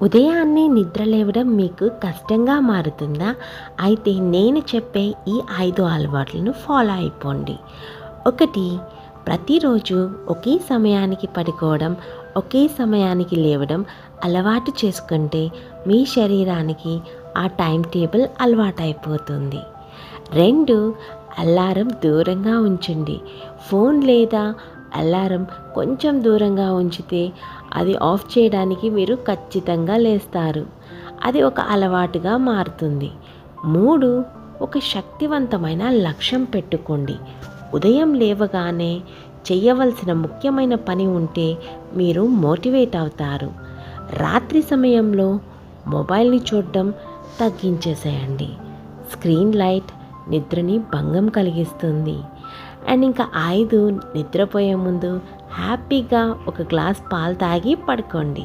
ఉదయాన్నే నిద్ర లేవడం మీకు కష్టంగా మారుతుందా? అయితే నేను చెప్పే ఈ 5 అలవాట్లను ఫాలో అయిపోండి. 1. ప్రతిరోజు ఒకే సమయానికి పడుకోవడం, ఒకే సమయానికి లేవడం అలవాటు చేసుకుంటే మీ శరీరానికి ఆ టైం టేబుల్ అలవాటైపోతుంది. 2. అలారం దూరంగా ఉంచండి. ఫోన్ లేదా అలారం కొంచెం దూరంగా ఉంచితే అది ఆఫ్ చేయడానికి మీరు ఖచ్చితంగా లేస్తారు. అది ఒక అలవాటుగా మారుతుంది. 3. ఒక శక్తివంతమైన లక్ష్యం పెట్టుకోండి. ఉదయం లేవగానే చేయవలసిన ముఖ్యమైన పని ఉంటే మీరు మోటివేట్ అవుతారు. రాత్రి సమయంలో మొబైల్ని చూడడం తగ్గించేసేయండి. స్క్రీన్ లైట్ నిద్రని భంగం కలిగిస్తుంది. అండ్ ఇంకా 5, నిద్రపోయే ముందు హ్యాపీగా ఒక గ్లాస్ పాలు తాగి పడుకోండి.